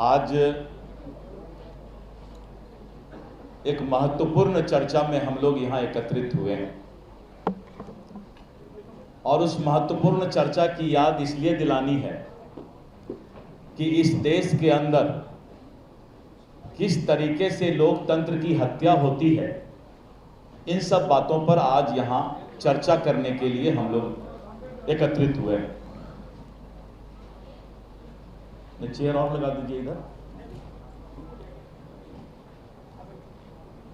आज एक महत्वपूर्ण चर्चा में हम लोग यहाँ एकत्रित हुए हैं और उस महत्वपूर्ण चर्चा की याद इसलिए दिलानी है कि इस देश के अंदर किस तरीके से लोकतंत्र की हत्या होती है, इन सब बातों पर आज यहाँ चर्चा करने के लिए हम लोग एकत्रित हुए हैं। चेयर और लगा दीजिए इधर।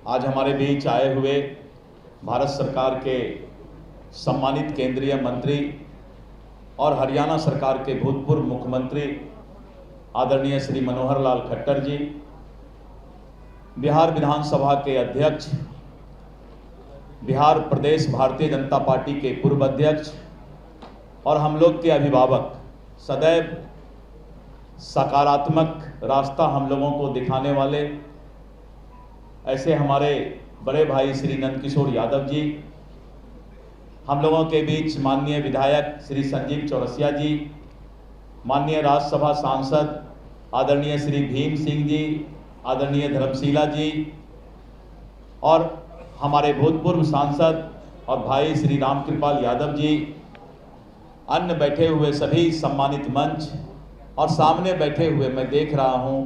आज हमारे बीच आए हुए भारत सरकार के सम्मानित केंद्रीय मंत्री और हरियाणा सरकार के भूतपूर्व मुख्यमंत्री आदरणीय श्री मनोहर लाल खट्टर जी, बिहार विधानसभा के अध्यक्ष, बिहार प्रदेश भारतीय जनता पार्टी के पूर्व अध्यक्ष और हम लोग के अभिभावक, सदैव सकारात्मक रास्ता हम लोगों को दिखाने वाले ऐसे हमारे बड़े भाई श्री नंदकिशोर यादव जी, हम लोगों के बीच माननीय विधायक श्री संजीव चौरसिया जी, माननीय राज्यसभा सांसद आदरणीय श्री भीम सिंह जी, आदरणीय धर्मशीला जी और हमारे भूतपूर्व सांसद और भाई श्री रामकृपाल यादव जी, अन्य बैठे हुए सभी सम्मानित मंच और सामने बैठे हुए मैं देख रहा हूं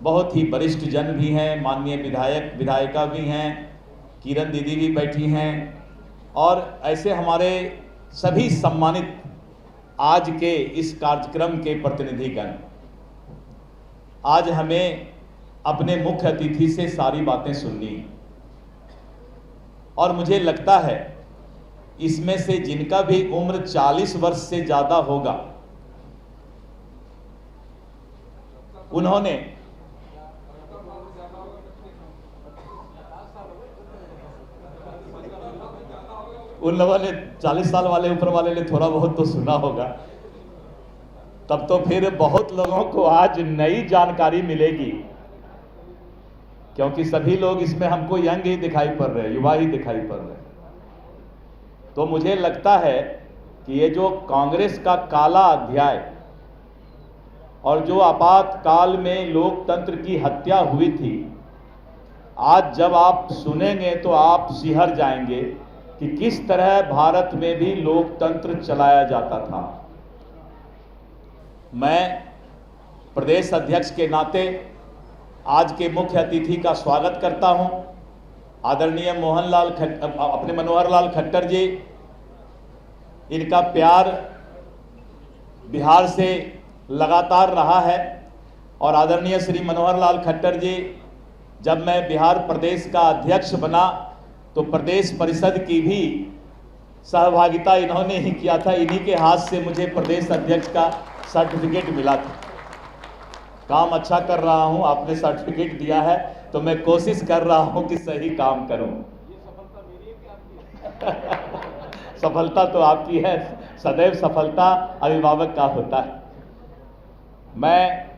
बहुत ही वरिष्ठ जन भी हैं, माननीय विधायक विधायिका भी हैं, किरण दीदी भी बैठी हैं और ऐसे हमारे सभी सम्मानित आज के इस कार्यक्रम के प्रतिनिधिगण। आज हमें अपने मुख्य अतिथि से सारी बातें सुननी है और मुझे लगता है इसमें से जिनका भी उम्र 40 वर्ष से ज़्यादा होगा उन्होंने उन लोगों ने 40 साल वाले ऊपर वाले ने थोड़ा बहुत तो सुना होगा, तब तो फिर बहुत लोगों को आज नई जानकारी मिलेगी क्योंकि सभी लोग इसमें हमको यंग ही दिखाई पड़ रहे हैं, युवा ही दिखाई पड़ रहे हैं। तो मुझे लगता है कि ये जो कांग्रेस का काला अध्याय और जो आपातकाल में लोकतंत्र की हत्या हुई थी, आज जब आप सुनेंगे तो आप सिहर जाएंगे कि किस तरह भारत में भी लोकतंत्र चलाया जाता था। मैं प्रदेश अध्यक्ष के नाते आज के मुख्य अतिथि का स्वागत करता हूं। आदरणीय अपने मनोहर लाल खट्टर जी, इनका प्यार बिहार से लगातार रहा है और आदरणीय श्री मनोहर लाल खट्टर जी, जब मैं बिहार प्रदेश का अध्यक्ष बना तो प्रदेश परिषद की भी सहभागिता इन्होंने ही किया था। इन्हीं के हाथ से मुझे प्रदेश अध्यक्ष का सर्टिफिकेट मिला था। काम अच्छा कर रहा हूं, आपने सर्टिफिकेट दिया है तो मैं कोशिश कर रहा हूं कि सही काम करूं। सफलता तो आपकी है, सदैव सफलता अभिभावक का होता है। मैं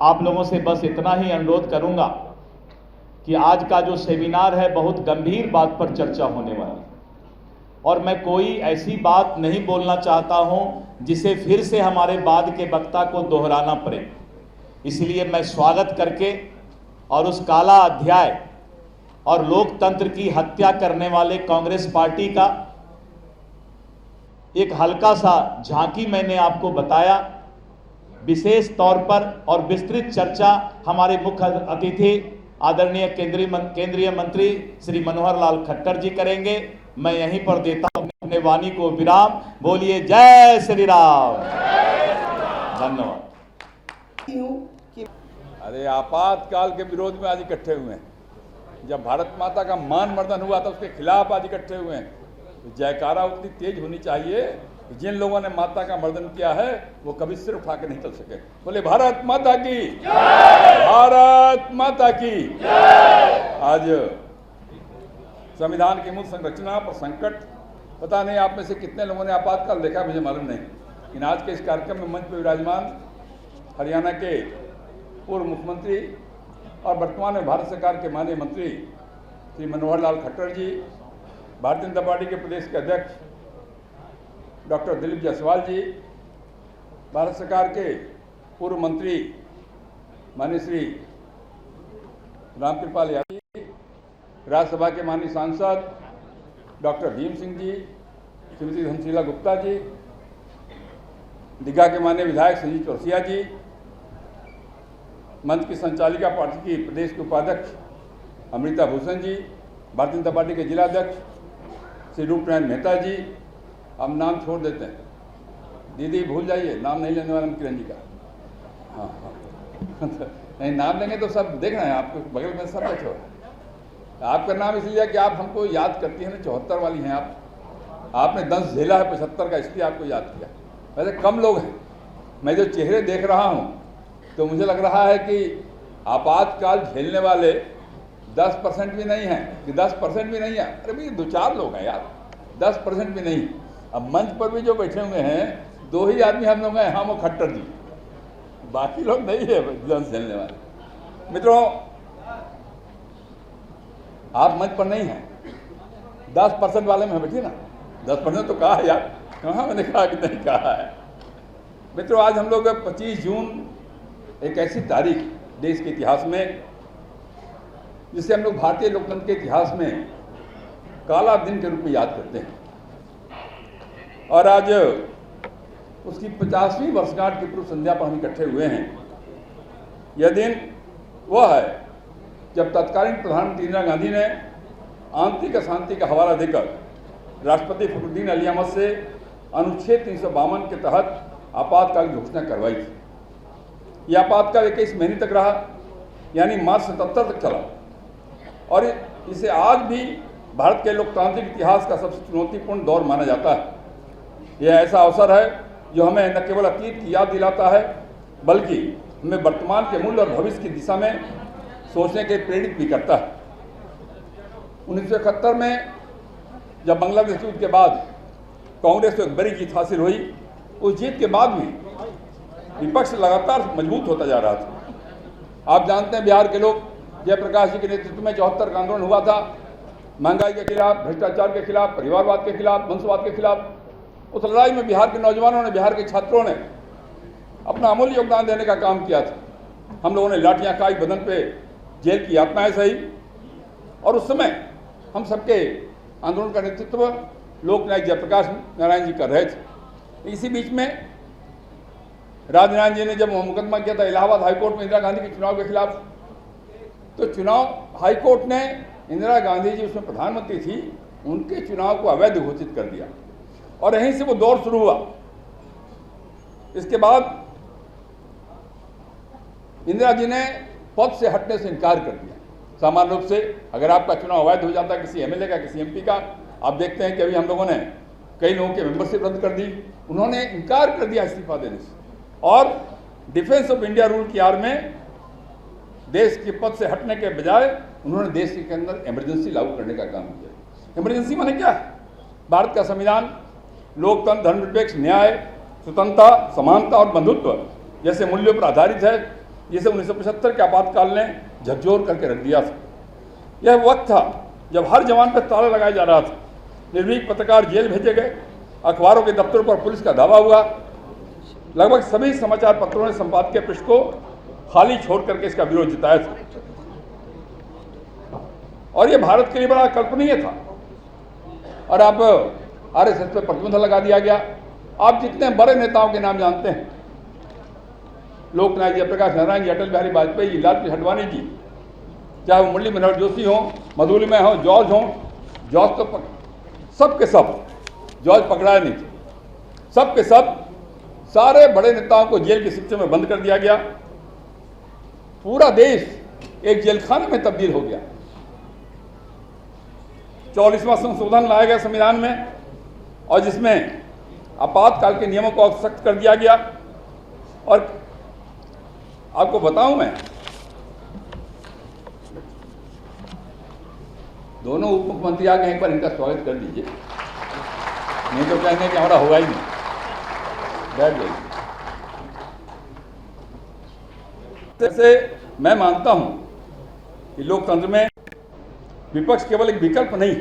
आप लोगों से बस इतना ही अनुरोध करूंगा कि आज का जो सेमिनार है बहुत गंभीर बात पर चर्चा होने वाली और मैं कोई ऐसी बात नहीं बोलना चाहता हूं जिसे फिर से हमारे बाद के वक्ता को दोहराना पड़े। इसलिए मैं स्वागत करके और उस काला अध्याय और लोकतंत्र की हत्या करने वाले कांग्रेस पार्टी का एक हल्का सा झांकी मैंने आपको बताया। विशेष तौर पर और विस्तृत चर्चा हमारे मुख्य अतिथि आदरणीय केंद्रीय मंत्री श्री मनोहर लाल खट्टर जी करेंगे। मैं यहीं पर देता हूं अपने वाणी को विराम। बोलिए जय श्री राम। धन्यवाद। अरे आपातकाल के विरोध में आज इकट्ठे हुए हैं। जब भारत माता का मान मर्दन हुआ था उसके खिलाफ आज इकट्ठे हुए हैं। तो जयकारा उतनी तेज होनी चाहिए कि जिन लोगों ने माता का मर्दन किया है वो कभी सिर उठा के नहीं चल सके। बोले भारत माता की जय, भारत माता की जय। आज संविधान की मूल संरचना पर संकट, पता नहीं आप में से कितने लोगों ने आपातकाल देखा, मुझे मालूम नहीं। लेकिन आज के इस कार्यक्रम में मंच पर विराजमान हरियाणा के पूर्व मुख्यमंत्री और वर्तमान में भारत सरकार के माननीय मंत्री श्री मनोहर लाल खट्टर जी, भारतीय जनता पार्टी के प्रदेश के अध्यक्ष डॉक्टर दिलीप जायसवाल जी, भारत सरकार के पूर्व मंत्री माननीय श्री रामकृपाल यादव जी, राज्यसभा के माननीय सांसद डॉक्टर भीम सिंह जी, श्रीमती धनशीला गुप्ता जी, दीघा के माननीय विधायक संजीव चौरसिया जी, मंच की संचालिका पार्टी की प्रदेश के उपाध्यक्ष अमृता भूषण जी, भारतीय जनता पार्टी के जिला अध्यक्ष श्री रूपनारायण मेहता जी, हम नाम छोड़ देते हैं, दीदी भूल जाइए, नाम नहीं लेने वाला किरण जी का। हाँ हाँ नहीं, नाम लेंगे तो सब देख रहे हैं, आपको बगल में सब बैठे हो। आपका नाम इसलिए कि आप हमको याद करती हैं ना, 74 वाली हैं आप, आपने दंश झेला है 75 का, इसलिए आपको याद किया। वैसे कम लोग हैं, मैं जो चेहरे देख रहा हूँ तो मुझे लग रहा है कि आपातकाल झेलने वाले 10% भी नहीं हैं, कि 10% भी नहीं है। अरे भाई 2-4 लोग हैं यार, 10% भी नहीं। अब मंच पर भी जो बैठे हुए हैं 2 ही आदमी हम लोग हैं, हम और खट्टर जी, बाकी लोग नहीं है दंश झेलने वाले। मित्रों, आप मंच पर नहीं हैं, 10% वाले में बैठिए ना। 10% तो कहा है यार, कहाँ मैंने कहा कि नहीं कहा है। मित्रों, आज हम लोग 25 जून एक ऐसी तारीख देश के इतिहास में, जिसे हम लोग भारतीय लोकतंत्र के इतिहास में काला दिन के रूप में याद करते हैं, और आज उसकी 50वीं वर्षगांठ की पूर्व संध्या पर हम इकट्ठे हुए हैं। यह दिन वह है जब तत्कालीन प्रधानमंत्री इंदिरा गांधी ने आंतरिक अशांति का हवाला देकर राष्ट्रपति फखरुद्दीन अली अहमद से अनुच्छेद 352 के तहत आपातकाल की घोषणा करवाई थी। यह आपातकाल 21 महीने तक रहा, यानी मार्च 77 तक चला, और इसे आज भी भारत के लोकतांत्रिक इतिहास का सबसे चुनौतीपूर्ण दौर माना जाता है। यह ऐसा अवसर है जो हमें न केवल अतीत की याद दिलाता है, बल्कि हमें वर्तमान के मूल्य और भविष्य की दिशा में सोचने के प्रेरित भी करता है। 1971 में जब बांग्लादेश युद्ध के बाद कांग्रेस को एक बड़ी जीत हासिल हुई, उस जीत के बाद भी विपक्ष लगातार मजबूत होता जा रहा था। आप जानते हैं, बिहार के लोग जयप्रकाश जी के नेतृत्व में 74 का आंदोलन हुआ था, महंगाई के खिलाफ, भ्रष्टाचार के खिलाफ, परिवारवाद के खिलाफ, वंशवाद के खिलाफ। उस लड़ाई में बिहार के नौजवानों ने, बिहार के छात्रों ने अपना अमूल्य योगदान देने का काम किया था। हम लोगों ने लाठियां खाई, बदन पे जेल की यातनाएं सही, और उस समय हम सबके आंदोलन का नेतृत्व लोकनायक जयप्रकाश नारायण जी कर रहे थे। इसी बीच में राजनारायण जी ने जब मुकदमा किया था इलाहाबाद हाईकोर्ट में इंदिरा गांधी के चुनाव के खिलाफ, तो चुनाव हाईकोर्ट ने इंदिरा गांधी जी उसमें प्रधानमंत्री थी, उनके चुनाव को अवैध घोषित कर दिया, और यहीं से वो दौर शुरू हुआ। इसके बाद इंदिरा जी ने पद से हटने से इनकार कर दिया। सामान्य रूप से अगर आपका चुनाव अवैध हो जाता है किसी एमएलए का, किसी एमपी का, आप देखते हैं कि अभी हम लोगों ने कई लोगों की मेंबरशिप रद्द कर दी, उन्होंने इनकार कर दिया इस्तीफा देने से, और डिफेंस ऑफ इंडिया रूल की आड़ में देश के पद से हटने के बजाय उन्होंने देश के अंदर इमरजेंसी लागू करने का काम किया। इमरजेंसी माने क्या है? भारत का संविधान लोकतंत्र, धर्मनिरपेक्ष, न्याय, स्वतंत्रता, समानता और बंधुत्व जैसे मूल्यों पर आधारित है, जिसे 1975 के आपातकाल ने झकझोर करके रख दिया था। यह वक्त था जब हर जवान पर ताला लगाया जा रहा था, निर्भीक पत्रकार जेल भेजे गए, अखबारों के दफ्तरों पर पुलिस का धावा हुआ, लगभग सभी समाचार पत्रों ने संपादकीय पृष्ठ को खाली छोड़ करके इसका विरोध जताया था, और यह भारत के लिए बड़ा कल्पनीय था। और अब आरएसएस पर प्रतिबंध लगा दिया गया। आप जितने बड़े नेताओं के नाम जानते हैं, लोकनायक जयप्रकाश नारायण जी, अटल बिहारी वाजपेयी जी, लालकृष्ण अडवाणी जी, चाहे वो मुरली मनोहर जोशी हों, मधुलिमा हों, जॉर्ज हों, जॉर्ज तो सब के सब, जॉर्ज पकड़ाए नहीं थे, सब के सब सारे बड़े नेताओं को जेल के सिस्टम में बंद कर दिया गया। पूरा देश एक जेलखाने में तब्दील हो गया। 44वां संशोधन लाया गया संविधान में, और जिसमें आपातकाल के नियमों को सख्त कर दिया गया। और आपको बताऊं, मैं दोनों उप मुख्यमंत्री आ गए, एक बार इनका स्वागत कर दीजिए, नहीं तो कहेंगे कि हमारा होगा ही नहीं। बैठ जाइए। जैसे मैं मानता हूं कि लोकतंत्र में विपक्ष केवल एक विकल्प नहीं,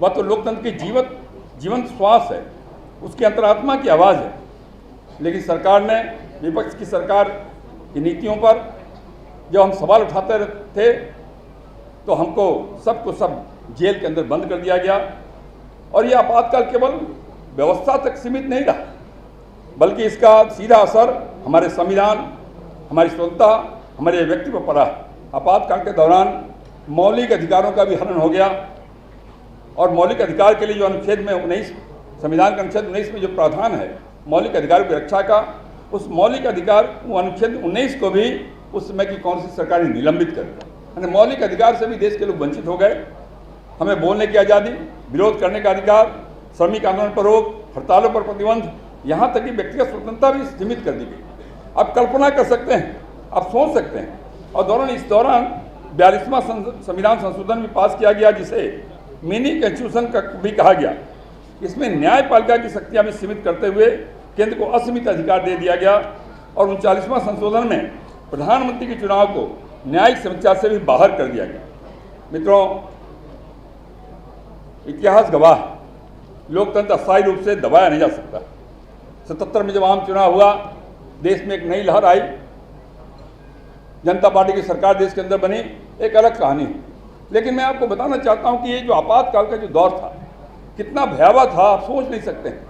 वह तो लोकतंत्र की जीवंत श्वास है, उसकी अंतरात्मा की आवाज़ है। लेकिन सरकार ने, विपक्ष की सरकार की नीतियों पर जब हम सवाल उठाते थे तो हमको सबको सब जेल के अंदर बंद कर दिया गया। और ये आपातकाल केवल व्यवस्था तक सीमित नहीं रहा, बल्कि इसका सीधा असर हमारे संविधान, हमारी स्वतंत्रता, हमारे व्यक्ति पर पड़ा। आपातकाल के दौरान मौलिक अधिकारों का भी हनन हो गया और मौलिक अधिकार के लिए जो अनुच्छेद में 19 संविधान का अनुच्छेद 19 में जो प्रावधान है मौलिक अधिकारों की रक्षा का, उस मौलिक अधिकार अनुच्छेद 19 को भी उस समय की कांग्रेस सरकार ने निलंबित कर दिया। यानी मौलिक अधिकार से भी देश के लोग वंचित हो गए। हमें बोलने की आज़ादी, विरोध करने का अधिकार, श्रमिक आंदोलन पर रोक, हड़तालों पर प्रतिबंध, यहाँ तक कि व्यक्तिगत स्वतंत्रता भी सीमित कर दी गई। आप कल्पना कर सकते हैं, आप सोच सकते हैं। और इस दौरान 42वां संविधान संशोधन भी पास किया गया, जिसे मिनी कॉन्स्टिट्यूशन का भी कहा गया। इसमें न्यायपालिका की शक्तियां भी सीमित करते हुए केंद्र को असीमित अधिकार दे दिया गया। और 39वां संशोधन में प्रधानमंत्री के चुनाव को न्यायिक समीक्षा से भी बाहर कर दिया गया। मित्रों, इतिहास गवाह है, लोकतंत्र अस्थायी रूप से दबाया नहीं जा सकता। 77 में जब आम चुनाव हुआ, देश में एक नई लहर आई, जनता पार्टी की सरकार देश के अंदर बनी, एक अलग कहानी है। लेकिन मैं आपको बताना चाहता हूं कि ये जो आपातकाल का जो दौर था कितना भयावह था, आप सोच नहीं सकते हैं।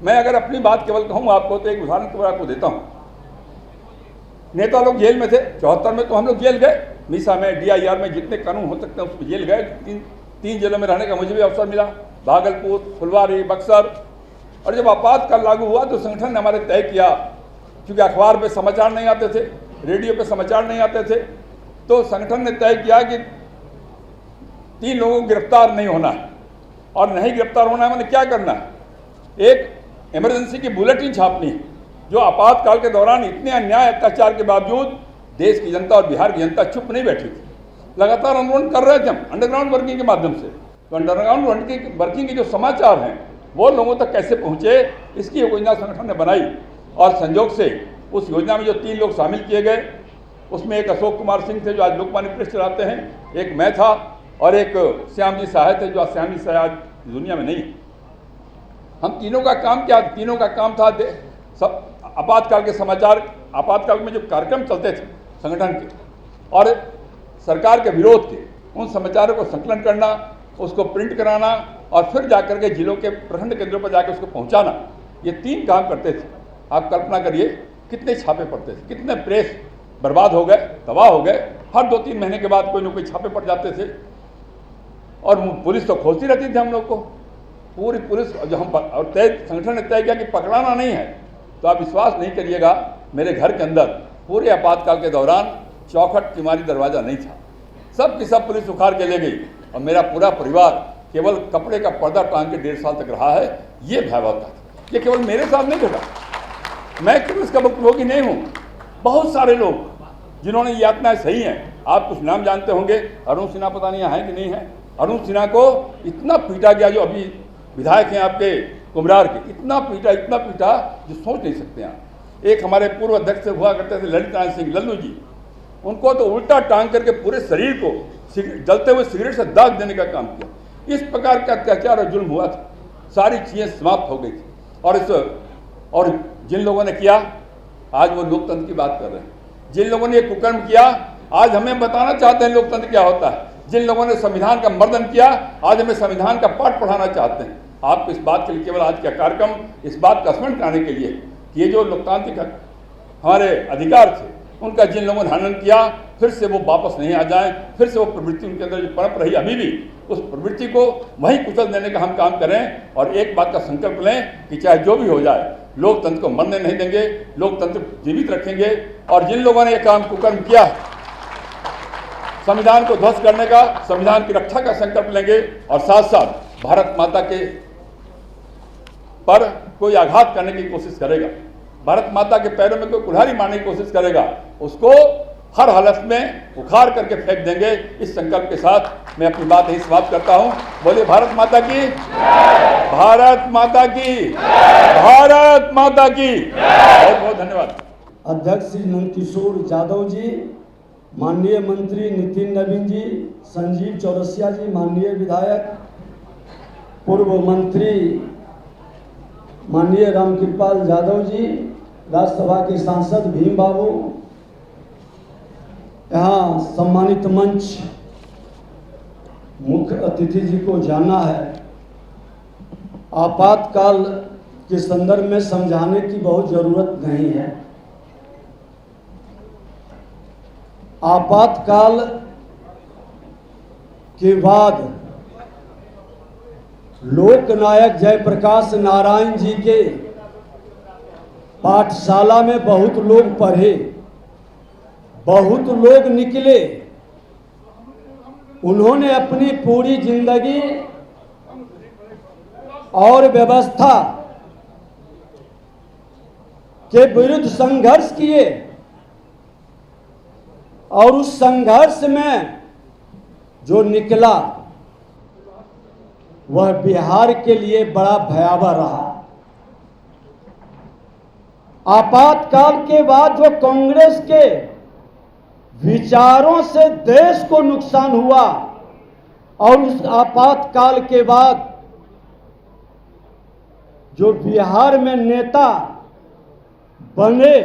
मैं अगर अपनी बात केवल कहूँ आपको तो एक उदाहरण केवल आपको देता हूँ। नेता लोग जेल में थे, 74 में तो हम लोग जेल गए, मीसा में, DIR में, जितने कानून हो सकते हैं उसमें जेल गए। तीन जेलों में रहने का मुझे भी अवसर मिला, भागलपुर, फुलवारी, बक्सर। और जब आपातकाल लागू हुआ तो संगठन ने हमारे तय किया, क्योंकि अखबार पे समाचार नहीं आते थे, रेडियो पे समाचार नहीं आते थे, तो संगठन ने तय किया कि 3 लोगों को गिरफ्तार नहीं होना है। और नहीं गिरफ्तार होना है, मैंने क्या करना है, एक इमरजेंसी की बुलेटिन छापनी है, जो आपातकाल के दौरान इतने अन्याय अत्याचार के बावजूद देश की जनता और बिहार की जनता चुप नहीं बैठी थी। लगातार आंदोलन कर रहे थे हम अंडरग्राउंड वर्किंग के माध्यम से। तो अंडरग्राउंड वर्किंग के जो समाचार हैं वो लोगों तक कैसे पहुँचे, इसकी योजना संगठन ने बनाई। और संयोग से उस योजना में जो 3 लोग शामिल किए गए, उसमें एक अशोक कुमार सिंह थे जो आज लोकवाणी प्रेस चलाते हैं, एक मैं था और एक श्याम जी सहाय थे जो श्याम जी सहाय आज दुनिया में नहीं। हम तीनों का काम क्या, तीनों का काम था सब आपातकाल के समाचार, आपातकाल में जो कार्यक्रम चलते थे संगठन के और सरकार के विरोध के, उन समाचारों को संकलन करना, उसको प्रिंट कराना और फिर जाकर के जिलों के प्रखंड केंद्रों पर जाकर उसको पहुंचाना, ये 3 काम करते थे। आप कल्पना करिए कितने छापे पड़ते थे, कितने प्रेस बर्बाद हो गए, तबाह हो गए। हर 2-3 महीने के बाद कोई ना कोई छापे पड़ जाते थे और पुलिस तो खोजती रहती थी हम लोग को, पूरी पुलिस। जो हम और संगठन ने तय किया कि पकड़ाना नहीं है, तो आप विश्वास नहीं करिएगा, मेरे घर के अंदर पूरे आपातकाल के दौरान चौखट तिमारी दरवाज़ा नहीं था, सब की सब पुलिस उखाड़ के ले गई और मेरा पूरा परिवार केवल कपड़े का पर्दा टांग के 1.5 साल तक रहा है। ये भयावहता था। ये केवल मेरे साथ नहीं घटा, मैं केवल इसका भुक्तभोगी नहीं हूँ, बहुत सारे लोग जिन्होंने ये यातनाएं सही हैं। आप कुछ नाम जानते होंगे, अरुण सिन्हा पता नहीं है कि नहीं है। अरुण सिन्हा को इतना पीटा गया, जो अभी विधायक हैं आपके कुम्हरार के, इतना पीटा जो सोच नहीं सकते आप। एक हमारे पूर्व अध्यक्ष हुआ करते थे ललित नारायण सिंह लल्लू जी, उनको तो उल्टा टांग करके पूरे शरीर को जलते हुए सिगरेट से दाग देने का काम किया। इस प्रकार का अत्याचार और जुल्म हुआ था, सारी चीज़ें समाप्त हो गई थी। और जिन लोगों ने किया, आज वो लोकतंत्र की बात कर रहे हैं। जिन लोगों ने ये कुकर्म किया, आज हमें बताना चाहते हैं लोकतंत्र क्या होता है। जिन लोगों ने संविधान का मर्दन किया, आज हमें संविधान का पाठ पढ़ाना चाहते हैं। आपको इस बात के लिए केवल आज का कार्यक्रम इस बात का स्मरण कराने के लिए कि ये जो लोकतांत्रिक हमारे अधिकार थे, उनका जिन लोगों ने हनन किया, फिर से वो वापस नहीं आ जाए, फिर से वो प्रवृत्ति उनके अंदर जो पनप रही अभी भी, उस प्रवृत्ति को वहीं कुचल देने का हम काम करें। और एक बात का संकल्प लें कि चाहे जो भी हो जाए, लोकतंत्र को मरने नहीं देंगे, लोकतंत्र जीवित रखेंगे। और जिन लोगों ने ये काम कुकर्म किया, संविधान को ध्वस्त करने का, संविधान की रक्षा का संकल्प लेंगे और साथ साथ भारत माता के पर कोई आघात करने की कोशिश करेगा, भारत माता के पैरों में कोई कुल्हाड़ी मारने की कोशिश करेगा, उसको हर हालत में उखाड़ करके फेंक देंगे। इस संकल्प के साथ मैं अपनी बात यही समाप्त करता हूं। बोलिए भारत माता की, भारत माता की, भारत माता की। बहुत बहुत धन्यवाद। अध्यक्ष श्री नंदकिशोर यादव जी, माननीय मंत्री नितिन नवीन जी, संजीव चौरसिया जी, माननीय विधायक, पूर्व मंत्री माननीय रामकृपाल यादव जी, राज्यसभा के सांसद भीम बाबू, यहाँ सम्मानित मंच मुख्य अतिथि जी को जाना है। आपातकाल के संदर्भ में समझाने की बहुत ज़रूरत नहीं है। आपातकाल के बाद लोकनायक जयप्रकाश नारायण जी के पाठशाला में बहुत लोग पढ़े, बहुत लोग निकले। उन्होंने अपनी पूरी जिंदगी और व्यवस्था के विरुद्ध संघर्ष किए और उस संघर्ष में जो निकला वह बिहार के लिए बड़ा भयावह रहा। आपातकाल के बाद जो कांग्रेस के विचारों से देश को नुकसान हुआ और उस आपातकाल के बाद जो बिहार में नेता बने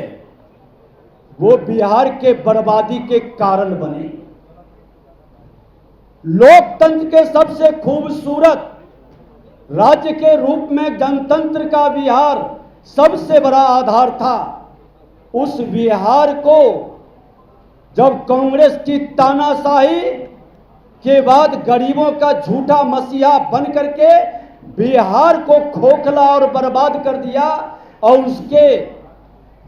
वो बिहार के बर्बादी के कारण बने। लोकतंत्र के सबसे खूबसूरत राज्य के रूप में गणतंत्र का बिहार सबसे बड़ा आधार था। उस बिहार को जब कांग्रेस की तानाशाही के बाद गरीबों का झूठा मसीहा बन करके बिहार को खोखला और बर्बाद कर दिया और उसके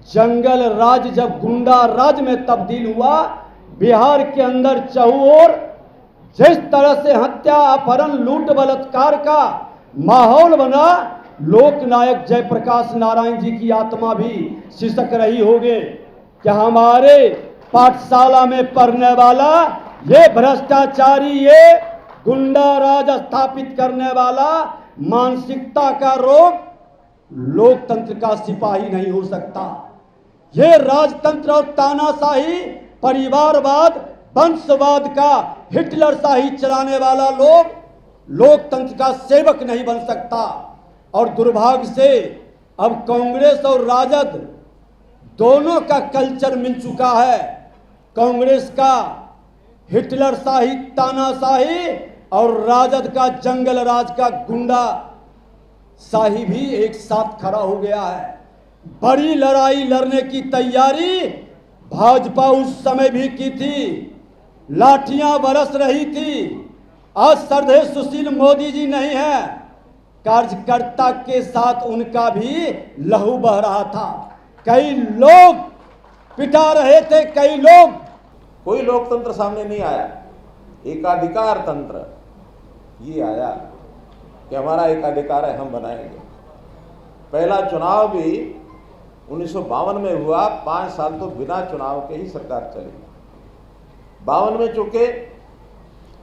जंगल राज जब गुंडा राज में तब्दील हुआ, बिहार के अंदर चहुओर जिस तरह से हत्या, अपहरण, लूट, बलात्कार का माहौल बना, लोकनायक जयप्रकाश नारायण जी की आत्मा भी सिसक रही होगी कि हमारे पाठशाला में पढ़ने वाला ये भ्रष्टाचारी, ये गुंडा राज स्थापित करने वाला मानसिकता का रोग लोकतंत्र का सिपाही नहीं हो सकता। ये राजतंत्र और तानाशाही, परिवारवाद, वंशवाद का हिटलरशाही चलाने वाला लोग लोकतंत्र का सेवक नहीं बन सकता। और दुर्भाग्य से अब कांग्रेस और राजद दोनों का कल्चर मिल चुका है। कांग्रेस का हिटलरशाही, तानाशाही और राजद का जंगल राज का गुंडा शाही भी एक साथ खड़ा हो गया है। बड़ी लड़ाई लड़ने की तैयारी भाजपा उस समय भी की थी, लाठियां बरस रही थी। आज श्रद्धेय सुशील मोदी जी नहीं है, कार्यकर्ता के साथ उनका भी लहू बह रहा था। कई लोग पिटा रहे थे, कई लोग। कोई लोकतंत्र सामने नहीं आया, एकाधिकार तंत्र ये आया कि हमारा एकाधिकार है, हम बनाएंगे। पहला चुनाव भी 1952 में हुआ, 5 साल तो बिना चुनाव के ही सरकार चली। 52 में चूंकि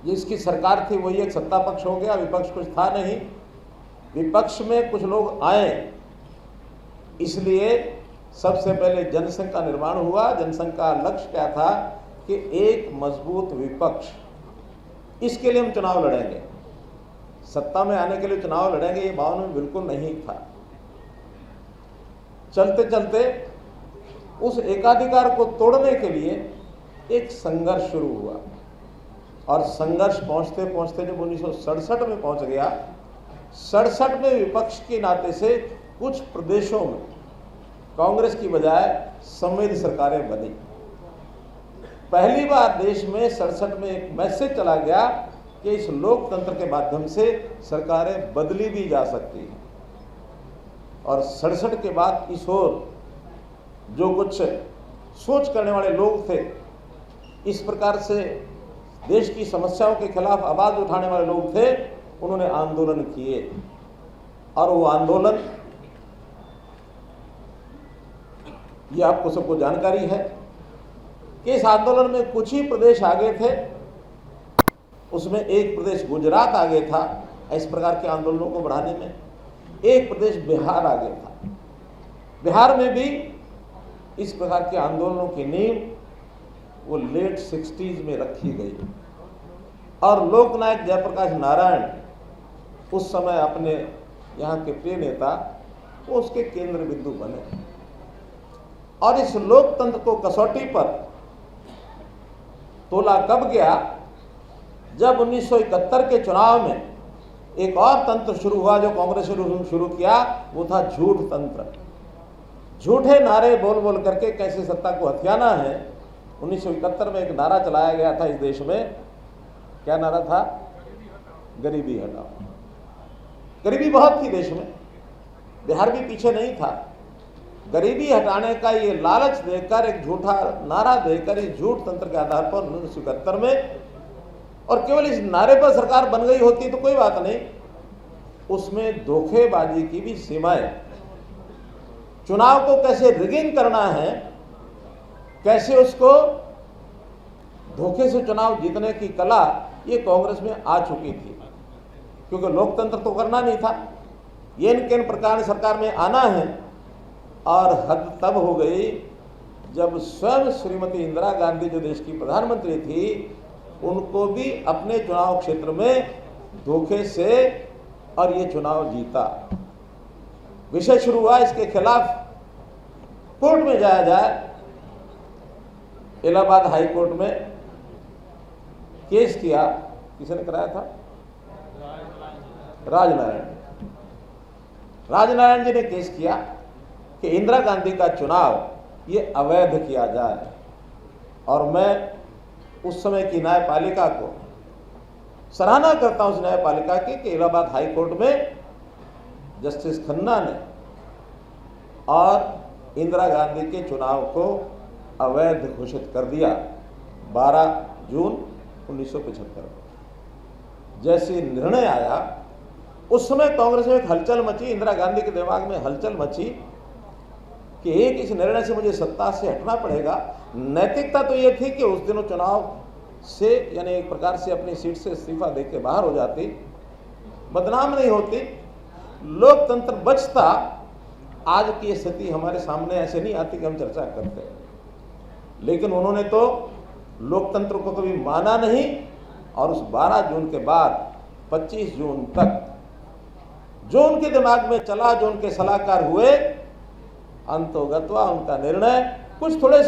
जिसकी सरकार थी वही एक सत्ता पक्ष हो गया, विपक्ष कुछ था नहीं। विपक्ष में कुछ लोग आए, इसलिए सबसे पहले जनसंघ का निर्माण हुआ। जनसंघ का लक्ष्य क्या था कि एक मजबूत विपक्ष, इसके लिए हम चुनाव लड़ेंगे, सत्ता में आने के लिए चुनाव लड़ेंगे, ये 52 में बिल्कुल नहीं था। चलते चलते उस एकाधिकार को तोड़ने के लिए एक संघर्ष शुरू हुआ और संघर्ष पहुंचते पहुंचते जब 1967 में पहुंच गया, 67 में विपक्ष के नाते से कुछ प्रदेशों में कांग्रेस की बजाय संवैध सरकारें बनी। पहली बार देश में 67 में एक मैसेज चला गया कि इस लोकतंत्र के माध्यम से सरकारें बदली भी जा सकती हैं। और 67 के बाद इस ओर जो कुछ सोच करने वाले लोग थे, इस प्रकार से देश की समस्याओं के खिलाफ आवाज उठाने वाले लोग थे, उन्होंने आंदोलन किए। और वो आंदोलन, ये आपको सबको जानकारी है कि इस आंदोलन में कुछ ही प्रदेश आगे थे, उसमें एक प्रदेश गुजरात आगे था इस प्रकार के आंदोलनों को बढ़ाने में, एक प्रदेश बिहार आगे था। बिहार में भी इस प्रकार के आंदोलनों की नींव वो लेट 60s में रखी गई और लोकनायक जयप्रकाश नारायण उस समय अपने यहाँ के प्रिय नेता वो उसके केंद्र बिंदु बने। और इस लोकतंत्र को कसौटी पर तोला कब गया, जब 1971 के चुनाव में एक और तंत्र शुरू हुआ जो कांग्रेस ने शुरू किया, वो था झूठ तंत्र। झूठे नारे बोल बोल करके कैसे सत्ता को हथियाना है। 1971 में एक नारा चलाया गया था इस देश में, क्या नारा था? गरीबी हटाओ। गरीबी बहुत थी देश में, बिहार भी पीछे नहीं था। गरीबी हटाने का ये लालच देकर, एक झूठा नारा देकर, इस झूठ तंत्र के आधार पर 1971 में, और केवल इस नारे पर सरकार बन गई होती तो कोई बात नहीं, उसमें धोखेबाजी की भी सीमाएं, चुनाव को कैसे रिगिंग करना है, कैसे उसको धोखे से चुनाव जीतने की कला, ये कांग्रेस में आ चुकी थी। क्योंकि लोकतंत्र तो करना नहीं था, ये किन प्रकार सरकार में आना है। और हद तब हो गई जब स्वयं श्रीमती इंदिरा गांधी जो देश की प्रधानमंत्री थी, उनको भी अपने चुनाव क्षेत्र में धोखे से और ये चुनाव जीता। विषय शुरू हुआ, इसके खिलाफ कोर्ट में जाया जाए। इलाहाबाद हाई कोर्ट में केस किया, किसने कराया था? राजनारायण जी ने केस किया कि इंदिरा गांधी का चुनाव ये अवैध किया जाए। और मैं उस समय की न्यायपालिका को सराहना करता हूं, उस न्यायपालिका की, कि इलाहाबाद हाई कोर्ट में जस्टिस खन्ना ने और इंदिरा गांधी के चुनाव को अवैध घोषित कर दिया 12 जून 1975। जैसे निर्णय आया, उस समय कांग्रेस में एक हलचल मची, इंदिरा गांधी के दिमाग में हलचल मची कि एक इस निर्णय से मुझे सत्ता से हटना पड़ेगा। नैतिकता तो ये थी कि उस दिन चुनाव से, यानी एक प्रकार से अपनी सीट से इस्तीफा देके बाहर हो जाती, बदनाम नहीं होती, लोकतंत्र बचता। आज की स्थिति हमारे सामने ऐसे नहीं आती कि हम चर्चा करते, लेकिन उन्होंने तो लोकतंत्र को कभी माना नहीं। और उस 12 जून के बाद 25 जून तक जो उनके दिमाग में चला, जो उनके सलाहकार हुए, अंतोगत्वा उनका निर्णय कुछ थोड़े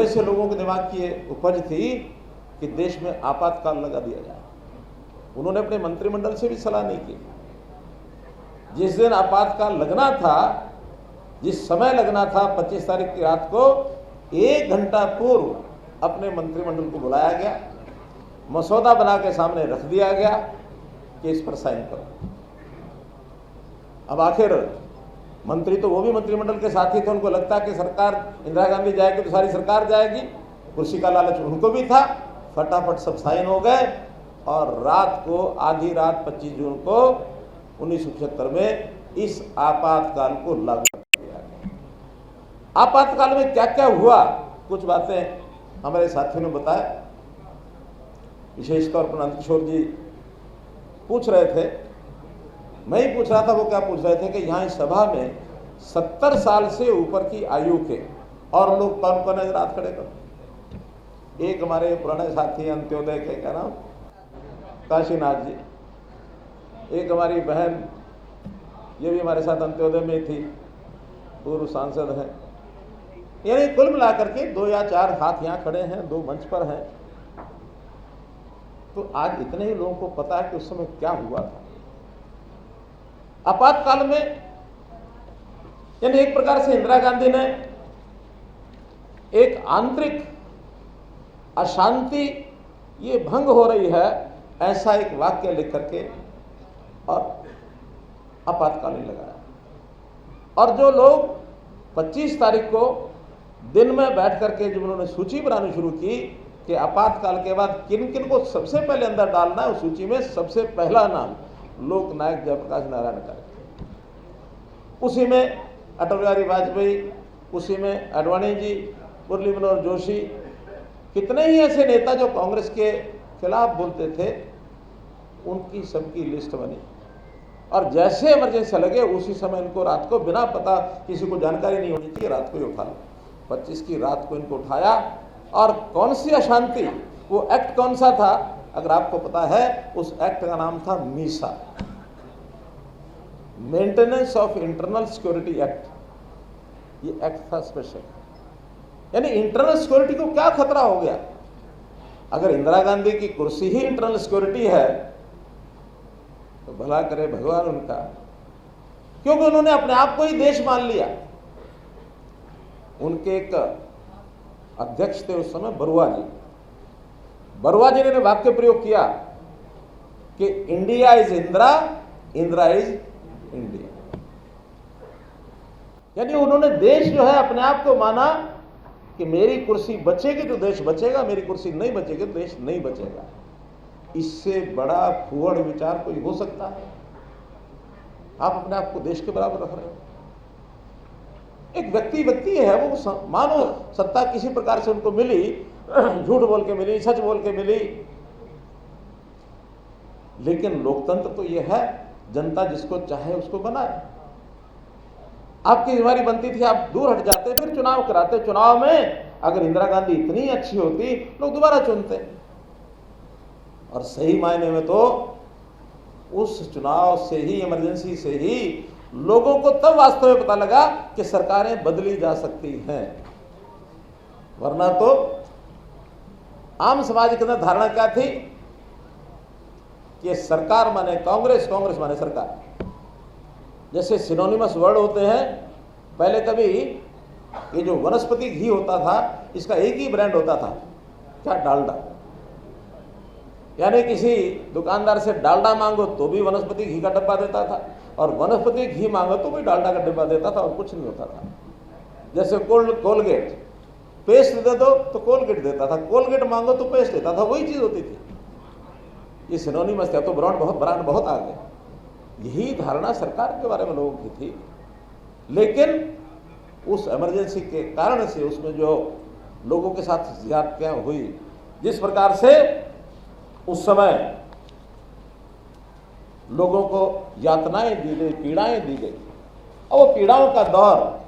से लोगों के दिमाग की उपज थी कि देश में आपातकाल लगा दिया जाए। उन्होंने अपने मंत्रिमंडल से भी सलाह नहीं की। जिस दिन आपातकाल लगना था, जिस समय लगना था 25 तारीख की रात को, 1 घंटा पूर्व अपने मंत्रिमंडल को बुलाया गया, मसौदा बना के सामने रख दिया गया कि इस पर साइन करो। अब आखिर मंत्री तो वो भी मंत्रिमंडल के साथी थे, उनको लगता कि सरकार, इंदिरा गांधी जाएगी तो सारी सरकार जाएगी, कुर्सी का लालच उनको भी था। फटाफट सब साइन हो गए और रात को, आधी रात 25 जून को 1975 में इस आपातकाल को लागू कर दिया गया। आपातकाल में क्या क्या हुआ, कुछ बातें हमारे साथियों ने बताया। विशेष तौर पर नंदकिशोर जी पूछ रहे थे, मैं ही पूछ रहा था, वो क्या पूछ रहे थे कि यहाँ इस सभा में 70 साल से ऊपर की आयु के और लोग कौन कौन है, रात खड़े कर। एक हमारे पुराने साथी अंत्योदय के, क्या नाम, काशीनाथ जी, एक हमारी बहन, ये भी हमारे साथ अंत्योदय में थी, पूर्व सांसद हैं। यानी कुल मिलाकर के 2 या 4 हाथ यहाँ खड़े हैं, 2 मंच पर हैं। तो आज इतने ही लोगों को पता है कि उस समय क्या हुआ था। आपातकाल में यानी एक प्रकार से इंदिरा गांधी ने एक आंतरिक अशांति ये भंग हो रही है, ऐसा एक वाक्य लिख करके और आपातकालीन लगाया। और जो लोग 25 तारीख को दिन में बैठ करके जब उन्होंने सूची बनानी शुरू की कि आपातकाल के बाद किन किन को सबसे पहले अंदर डालना है, उस सूची में सबसे पहला नाम लोकनायक जयप्रकाश नारायण का, उसी में अटल बिहारी वाजपेयी, उसी में आडवाणी जी, मुरली मनोहर जोशी, कितने ही ऐसे नेता जो कांग्रेस के खिलाफ बोलते थे, उनकी सबकी लिस्ट बनी। और जैसे इमरजेंसी लगे उसी समय इनको रात को, बिना पता, किसी को जानकारी नहीं होनी चाहिए, रात को ही उठा लो। 25 की रात को इनको उठाया। और कौन सी अशांति, वो एक्ट कौन सा था, अगर आपको पता है, उस एक्ट का नाम था Misa, maintenance of internal security act. ये एक्ट था स्पेशल, यानी इंटरनल सिक्योरिटी को क्या खतरा हो गया? अगर इंदिरा गांधी की कुर्सी ही इंटरनल सिक्योरिटी है तो भला करे भगवान उनका, क्योंकि उन्होंने अपने आप को ही देश मान लिया। उनके एक अध्यक्ष थे उस समय बरुआ जी ने वाक्य प्रयोग किया कि India is Indira, Indira is India. यानी उन्होंने देश जो है अपने आप को माना कि मेरी कुर्सी बचेगी तो देश बचेगा, मेरी कुर्सी नहीं बचेगी तो देश नहीं बचेगा। इससे बड़ा फुहड़ विचार कोई हो सकता है? आप अपने आप को देश के बराबर रख रहे हो। एक व्यक्ति है, वो मानो सत्ता किसी प्रकार से उनको मिली, झूठ बोल के मिली, सच बोल के मिली, लेकिन लोकतंत्र तो ये है जनता जिसको चाहे उसको बनाए। आपकी जिम्मेदारी बनती थी आप दूर हट जाते, फिर चुनाव कराते। चुनाव में अगर इंदिरा गांधी इतनी अच्छी होती लोग दोबारा चुनते। और सही मायने में तो उस चुनाव से ही, इमरजेंसी से ही लोगों को तब वास्तव में पता लगा कि सरकारें बदली जा सकती हैं। वरना तो आम समाज के अंदर धारणा क्या थी कि सरकार माने कांग्रेस, कांग्रेस माने सरकार। जैसे सिनोनिमस वर्ड होते हैं। पहले कभी ये जो वनस्पति घी होता था इसका एक ही ब्रांड होता था, क्या? डालडा। यानी किसी दुकानदार से डालडा मांगो तो भी वनस्पति घी का डब्बा देता था, और वनस्पति घी मांगो तो भी डालडा का डब्बा देता था, और कुछ नहीं होता था। जैसे कोलगेट, पेस्ट दे दो तो कोलगेट देता था, कोलगेट मांगो तो पेस्ट देता था, वही चीज होती थी। ये सिनोनिमस था, तो ब्रांड बहुत आ गए। यही धारणा सरकार के बारे में लोगों की थी। लेकिन उस इमरजेंसी के कारण से उसमें जो लोगों के साथ ज्यादतियां हुई, जिस प्रकार से उस समय लोगों को यातनाएं दी गई, पीड़ाएं दी गई, और वो पीड़ाओं का दौर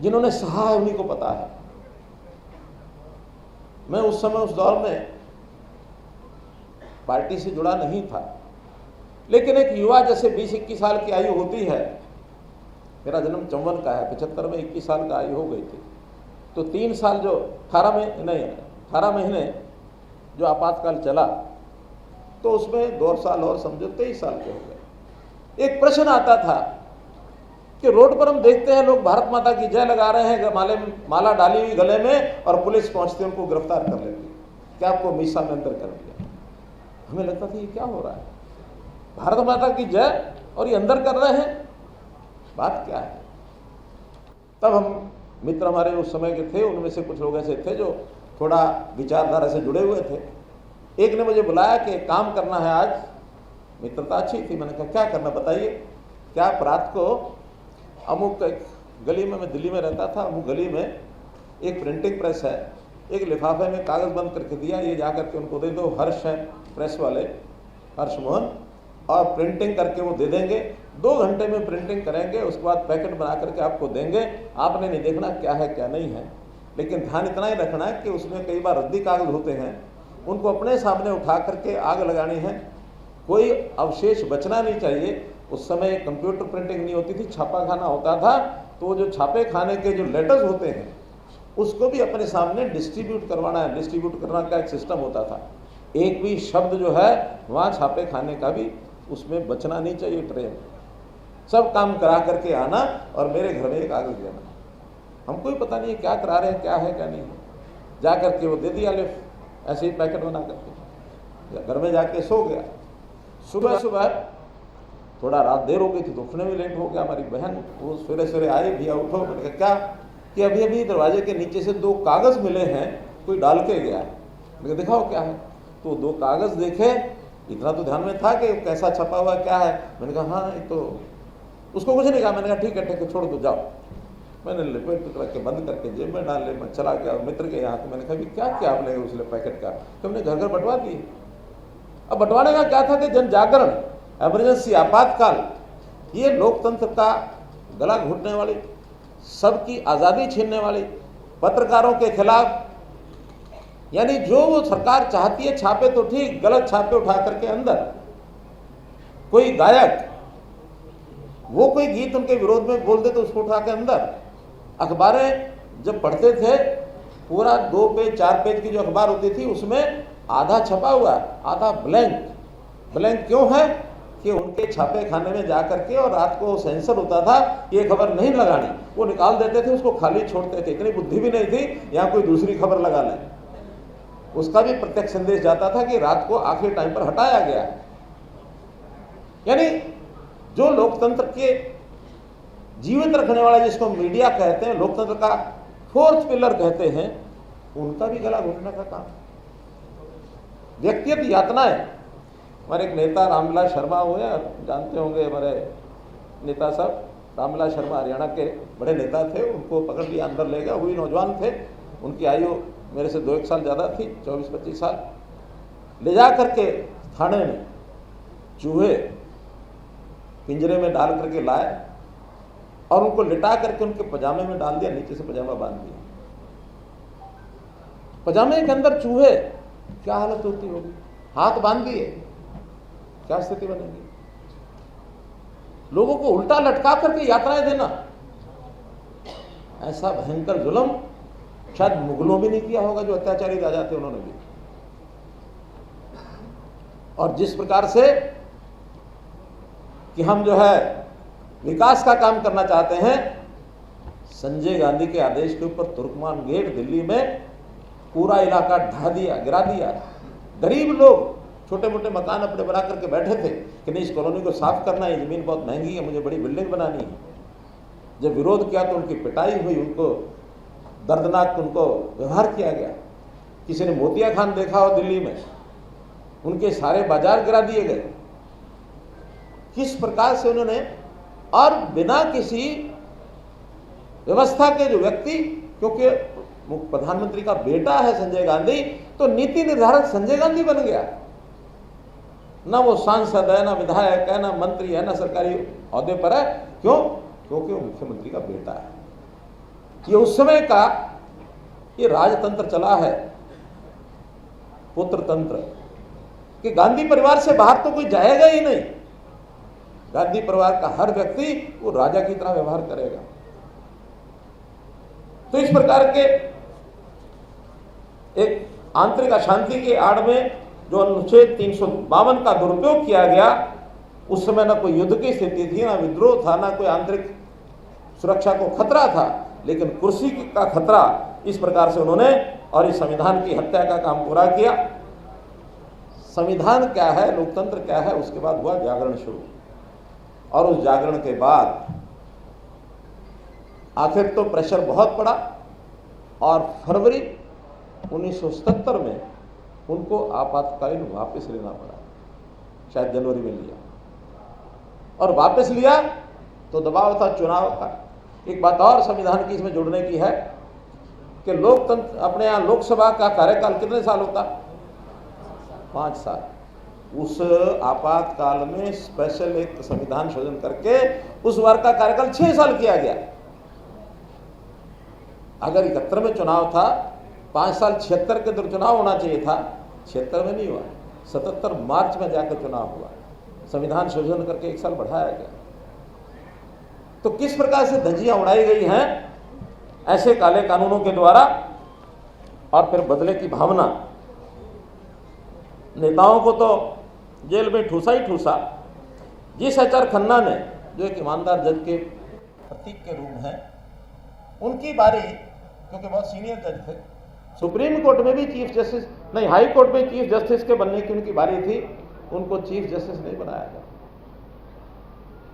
जिन्होंने सहा है उन्हीं को पता है। मैं उस समय उस दौर में पार्टी से जुड़ा नहीं था, लेकिन एक युवा जैसे 20-21 साल की आयु होती है, मेरा जन्म 54 का है, 75 में 21 साल का आयु हो गई थी, तो 3 साल जो 18 महीने जो आपातकाल चला, तो उसमें 2 साल और समझो 23 साल के हो गए। एक प्रश्न आता था कि रोड पर हम देखते हैं लोग भारत माता की जय लगा रहे हैं, माला डाली हुई गले में, और पुलिस पहुंचती है उनको गिरफ्तार कर लेती, क्या आपको मीसा में अंदर कर दिया। हमें लगता था ये क्या हो रहा है, भारत माता की जय और ये अंदर कर रहे हैं, बात क्या है। तब हम मित्र हमारे उस समय के थे, उनमें से कुछ लोग ऐसे थे जो थोड़ा विचारधारा से जुड़े हुए थे। एक ने मुझे बुलाया कि काम करना है आज, मित्रता अच्छी थी। मैंने कहा क्या करना बताइए। क्या? रात को अमुक गली में, मैं दिल्ली में रहता था, अमुक गली में एक प्रिंटिंग प्रेस है, एक लिफाफे में कागज़ बंद करके दिया, ये जा करके उनको दे दो, हर्ष है प्रेस वाले, हर्ष मोहन, और प्रिंटिंग करके वो दे देंगे, 2 घंटे में प्रिंटिंग करेंगे, उसके बाद पैकेट बना करके आपको देंगे। आपने नहीं देखना क्या है क्या नहीं है, लेकिन ध्यान इतना ही रखना है कि उसमें कई बार रद्दी कागज होते हैं, उनको अपने सामने उठा करके आग लगानी है, कोई अवशेष बचना नहीं चाहिए। उस समय कंप्यूटर प्रिंटिंग नहीं होती थी, छापा खाना होता था, तो जो छापे खाने के जो लेटर्स होते हैं उसको भी अपने सामने डिस्ट्रीब्यूट करवाना है। डिस्ट्रीब्यूट करना का एक सिस्टम होता था, एक भी शब्द जो है वहाँ छापे खाने का भी उसमें बचना नहीं चाहिए। ट्रेन सब काम करा करके आना और मेरे घर में एक कागज देना। हमको ही पता नहीं है क्या करा रहे हैं, क्या है क्या नहीं है। जा करके वो दे दिया लिफ, ऐसे ही पैकेट बना करके घर में जाके सो गया। सुबह थोड़ा रात देर हो गई थी तो उठने में लेट हो गया। हमारी बहन वो सवेरे आई, भैया उठो। मैंने कहा क्या? कि अभी दरवाजे के नीचे से 2 कागज मिले हैं, कोई डाल के गया है। मैंने कहा दिखाओ क्या है। तो 2 कागज देखे, इतना तो ध्यान में था कि कैसा छपा हुआ क्या है। मैंने कहा हाँ ये तो, उसको कुछ नहीं कहा। मैंने कहा ठीक है छोड़ दो जाओ। मैंने लिपेट करके बंद करके जेब में डाल ले, मैं चला गया मित्र के यहाँ। तो मैंने कहा क्या किया आपने उस पैकेट का? तो हमने घर घर बंटवा दिए। अब बंटवाने का क्या था कि जन जागरण, इमरजेंसी, आपातकाल, ये लोकतंत्र का गला घुटने वाली, सबकी आज़ादी छीनने वाली, पत्रकारों के खिलाफ, यानी जो वो सरकार चाहती है छापे तो ठीक, गलत छापे उठा करके अंदर। कोई गायक वो कोई गीत उनके विरोध में बोल दे तो उसको उठा के अंदर। अखबारें जब पढ़ते थे पूरा 2 पेज 4 पेज की जो अखबार होती थी उसमें आधा छपा हुआ आधा ब्लैंक क्यों है कि उनके छापे खाने में जा करके और रात को सेंसर होता था, ये खबर नहीं लगानी, वो निकाल देते थे, उसको खाली छोड़ते थे। इतनी बुद्धि भी नहीं थी यहाँ कोई दूसरी खबर लगा लें। उसका भी प्रत्यक्ष संदेश जाता था कि रात को आखिरी टाइम पर हटाया गया। यानी जो लोकतंत्र के जीवित रखने वाला, जिसको मीडिया कहते हैं, लोकतंत्र का 4th पिलर कहते हैं, उनका भी गला घोटने का काम। व्यक्तिगत यातनाएं, हमारे एक नेता रामविलास शर्मा हुए, जानते होंगे हमारे नेता साहब रामविलास शर्मा, हरियाणा के बड़े नेता थे, उनको पकड़ लिया, अंदर ले गया। वो भी नौजवान थे, उनकी आयु मेरे से 2-1 साल ज़्यादा थी, 24-25 साल। ले जा करके थाने में चूहे पिंजरे में डाल करके लाए और उनको लिटा करके उनके पजामे में डाल दिया, नीचे से पजामा बांध दिया। पजामे के अंदर चूहे, क्या हालत होती होगी। हाथ बांध दिए, क्या स्थिति बनेगी। लोगों को उल्टा लटका करके यात्राएं देना, ऐसा भयंकर जुल्म शायद मुगलों भी नहीं किया होगा, जो अत्याचारी राजा थे उन्होंने भी। और जिस प्रकार से कि हम जो है विकास का काम करना चाहते हैं, संजय गांधी के आदेश के ऊपर तुर्कमान गेट दिल्ली में पूरा इलाका ढा दिया, गिरा दिया। गरीब लोग छोटे मोटे मकान अपने बना करके बैठे थे कि नहीं, इस कॉलोनी को साफ करना है, जमीन बहुत महंगी है, मुझे बड़ी बिल्डिंग बनानी है। जब विरोध किया तो उनकी पिटाई हुई, उनको दर्दनाक उनको व्यवहार किया गया। किसी ने मोतिया खान देखा हो दिल्ली में, उनके सारे बाजार गिरा दिए गए। किस प्रकार से उन्होंने, और बिना किसी व्यवस्था के जो व्यक्ति, क्योंकि प्रधानमंत्री का बेटा है संजय गांधी, तो नीति निर्धारक संजय गांधी बन गया। ना वो सांसद है, ना विधायक है, ना मंत्री है, ना सरकारी ओहदे पर है। क्यों? क्योंकि वो मुख्यमंत्री का बेटा है। ये उस समय का ये राजतंत्र चला है, पुत्र तंत्र, कि गांधी परिवार से बाहर तो कोई जाएगा ही नहीं। गांधी परिवार का हर व्यक्ति वो राजा की तरह व्यवहार करेगा। तो इस प्रकार के एक आंतरिक अशांति के आड़ में जो अनुच्छेद 352 का दुरुपयोग किया गया, उस समय ना कोई युद्ध की स्थिति थी, ना विद्रोह था, ना कोई आंतरिक सुरक्षा को खतरा था, लेकिन कुर्सी का खतरा इस प्रकार से उन्होंने, और इस संविधान की हत्या का काम पूरा किया। संविधान क्या है, लोकतंत्र क्या है, उसके बाद हुआ जागरण शुरू। और उस जागरण के बाद आखिर तो प्रेशर बहुत पड़ा और फरवरी 1977 में उनको आपातकालीन वापस लेना पड़ा, शायद जनवरी में लिया। और वापस लिया तो दबाव था चुनाव का। एक बात और संविधान की इसमें जोड़ने की है कि लोकतंत्र, अपने यहाँ लोकसभा का कार्यकाल कितने साल होता? 5 साल। उस आपातकाल में स्पेशल एक संविधान संशोधन करके उस वर्ग का कार्यकाल 6 साल किया गया। अगर 71 में चुनाव था, 5 साल 76 के अंदर चुनाव होना चाहिए था, 76 में नहीं हुआ, 77 मार्च में जाकर चुनाव हुआ। संविधान संशोधन करके 1 साल बढ़ाया गया। तो किस प्रकार से धज्जियां उड़ाई गई हैं ऐसे काले कानूनों के द्वारा, और फिर बदले की भावना। नेताओं को तो जेल में ठूसा ही ठूसा। जिस HR खन्ना ने, जो एक ईमानदार जज के प्रतीक के रूप हैं, उनकी बारी, क्योंकि बहुत सीनियर जज थे, सुप्रीम कोर्ट में भी चीफ जस्टिस नहीं, हाई कोर्ट में चीफ जस्टिस के बनने की उनकी बारी थी, उनको चीफ जस्टिस नहीं बनाया गया,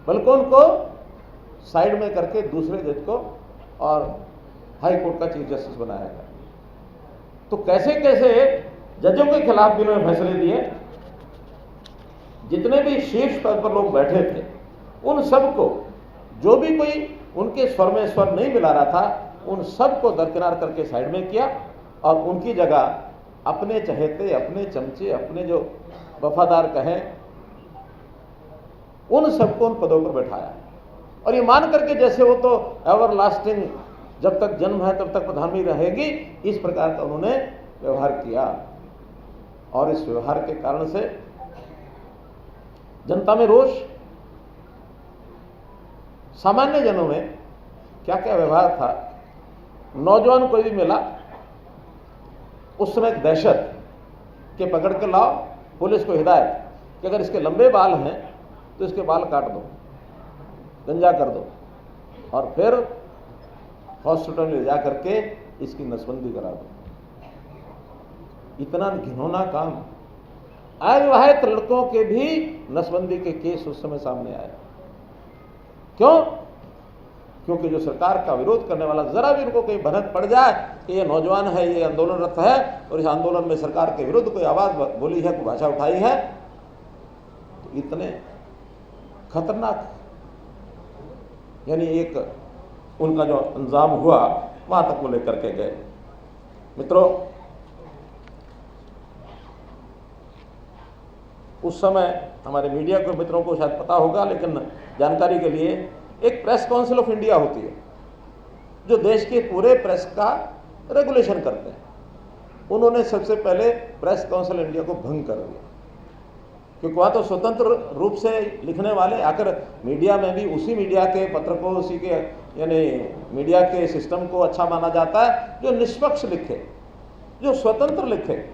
बल्कि उनको साइड में करके दूसरे जज को और हाई कोर्ट का चीफ जस्टिस बनाया गया। तो कैसे कैसे जजों के खिलाफ भी उन्होंने फैसले दिए। जितने भी शीर्ष पद पर लोग बैठे थे, उन सबको, जो भी कोई उनके स्वर में स्वर नहीं मिला रहा था, उन सबको दरकिनार करके साइड में किया और उनकी जगह अपने चहेते, अपने चमचे, अपने जो वफादार कहें, उन सबको उन पदों पर बैठाया। और ये मान करके जैसे वो तो एवर लास्टिंग, जब तक जन्म है तब तक प्रधानमंत्री रहेगी, इस प्रकार का उन्होंने व्यवहार किया। और इस व्यवहार के कारण से जनता में रोष, सामान्य जनों में क्या क्या व्यवहार था, नौजवान कोई भी मिला, उस समय दहशत के पकड़ के लाओ, पुलिस को हिदायत कि अगर इसके लंबे बाल हैं तो इसके बाल काट दो, गंजा कर दो, और फिर हॉस्पिटल में ले जा करके इसकी नसबंदी करा दो। इतना घिनौना काम। अविवाहित लड़कों के भी नसबंदी के केस उस समय सामने आए। क्यों? क्योंकि जो सरकार का विरोध करने वाला, जरा भी उनको कहीं भनक पड़ जाए कि ये नौजवान है, ये आंदोलनरत है और इस आंदोलन में सरकार के विरुद्ध कोई आवाज बोली है, कोई भाषा उठाई है, तो इतने खतरनाक, यानी एक उनका जो अंजाम हुआ वहां तक वो लेकर के गए। मित्रों, उस समय हमारे मीडिया के मित्रों को शायद पता होगा, लेकिन जानकारी के लिए एक प्रेस काउंसिल ऑफ इंडिया होती है जो देश के पूरे प्रेस का रेगुलेशन करते हैं। उन्होंने सबसे पहले प्रेस काउंसिल इंडिया को भंग कर दिया, क्योंकि वहाँ तो स्वतंत्र रूप से लिखने वाले आकर मीडिया में भी उसी मीडिया के पत्र को, उसी के यानी मीडिया के सिस्टम को अच्छा माना जाता है जो निष्पक्ष लिखे, जो स्वतंत्र लिखे,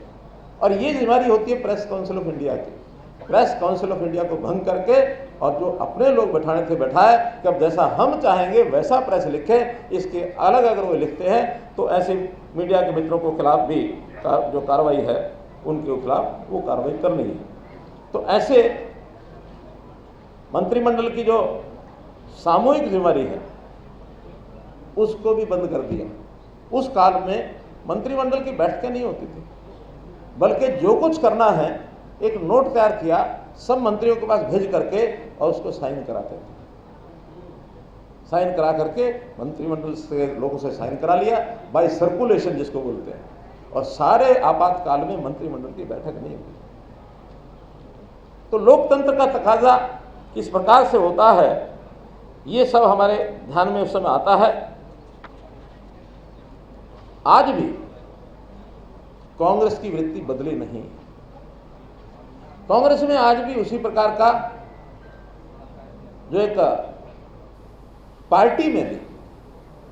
और ये जिम्मेदारी होती है प्रेस काउंसिल ऑफ इंडिया की। प्रेस काउंसिल ऑफ इंडिया को भंग करके और जो अपने लोग बैठाने थे बैठाए कि अब जैसा हम चाहेंगे वैसा प्रेस लिखे, इसके अलग अगर वो लिखते हैं तो ऐसे मीडिया के मित्रों को खिलाफ भी जो कार्रवाई है उनके खिलाफ वो कार्रवाई करनी है। तो ऐसे मंत्रिमंडल की जो सामूहिक जिम्मेदारी है उसको भी बंद कर दिया। उस काल में मंत्रिमंडल की बैठकें नहीं होती थी, बल्कि जो कुछ करना है एक नोट तैयार किया, सब मंत्रियों के पास भेज करके और उसको साइन कराते थे। साइन करा करके मंत्रिमंडल से लोगों से साइन करा लिया, बाय सर्कुलेशन जिसको बोलते हैं, और सारे आपातकाल में मंत्रिमंडल की बैठक नहीं हुई। तो लोकतंत्र का तकाजा किस प्रकार से होता है ये सब हमारे ध्यान में उस समय आता है। आज भी कांग्रेस की वृत्ति बदली नहीं। कांग्रेस में आज भी उसी प्रकार का जो एक पार्टी में भी